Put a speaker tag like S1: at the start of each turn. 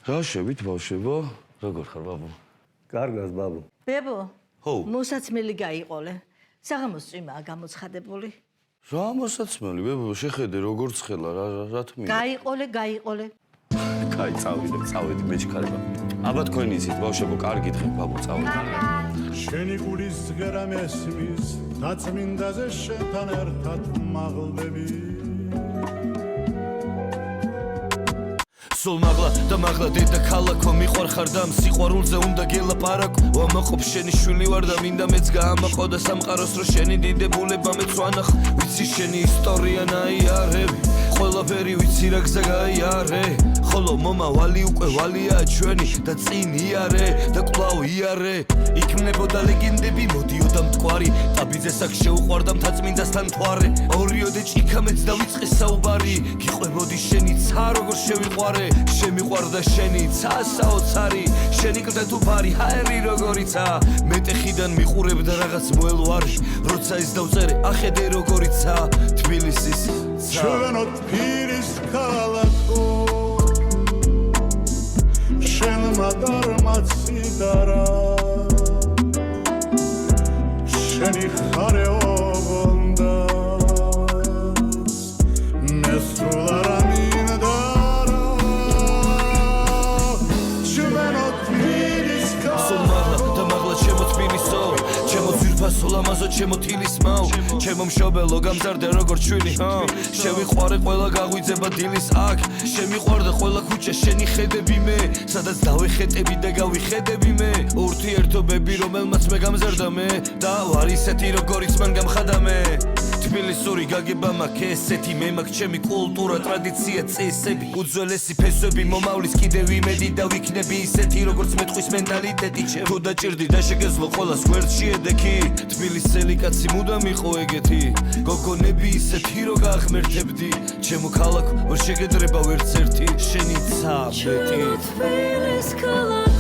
S1: რა შევით ბავშვებო? როგორ ხარ ბაბუ?
S2: კარგას ბაბუ.
S3: ბებო.
S1: ხო.
S3: მოსაცმელი გაიყოლე. საღამოს წვიმაა გამოცხადებული.
S1: რა მოსაცმელი ბებო, შეხედე როგორ ცხელა რა თქმა უნდა.
S3: გაიყოლე.
S1: კაი, წავედი მეჩქარება. აბა თქვენი იცით ბავშვებო, კარგი დღე ბაბუ წავედი.
S4: შენი გულის ზღერა მესმის, დაწმინდაზე შენთან ერთად მაღლდები.
S5: სულ მაღლა და მაღლა დედა ქალაქო მიყვარხარ და სიყვარულზე უნდა გელაპარაკო ვამაყობ შენი შვილი ვარ და მინდა მეც გაამაყო და სამყაროს რო შენი დიდებულება მეც ვანახ ვიცი შენი ისტორია ნაიარები ყველაფერი ვიცი რა გზა გაიარე ხოლო მომავალი უკვე ვალია ჩვენი და წინ იარე და კვლავ იარე იქმნებოდა ლეგენდები მოდიოდა მტკვარი ტაბიძეს აქ შეუყვარდა მთაწმინდასთან მთვარე ორიოდე ჭიქამეც დავიწყე საუბარი გიყვებოდი შენი ცა როგორ შევიყვარე შემიყვარდა შენი ცა საოცარი შენი კლდე თუ ფარი ჰაერი როგორიცა მეტეხიდან მიყურებდა რაღაც მოელვარი როცა ის დავწერე ახედე როგორიცა თბილისის
S4: ჩვენო თბილის ქალაქო შენმა დარმაცი დარა შენი ხარე ოგონდა მე სულ არ ამინდა ჩვენო თბილის ფასოლა მაზო ჩემო თილის მაო ჩემო მშობელო გამზარდე როგორ ჩვილი შევიყვარე ყველა გაღვიძება დილის აქ შემიყვარდა ყველა ქუჩა შენი ხედები მე სადაც დავეხეტები და გავიხედები მე ურთიერთობები რომელმაც მე გამზარდა მე და ვარ ისეთი როგორიც მან გამხადა მე თბილისური გაგება მაქვს ესეთი მე მაქვს ჩემი კულტურა ტრადიცია წესები უძველესი ფესვები მომავლის კიდევ იმედი და ვიქნები ისეთი როგორც მეტყვის მენტალიტეტი ჩემ თუ დაჭირდი და შეგეძლო ყველას გვერდში ედექი თბილისელი კაცი მუდამ იყო ეგეთი გოგონები ისეთი რო გაახმერთებდი ჩემო ქალაქო ვერ შეგედრება ვერც ერთი შენი ცა მეტი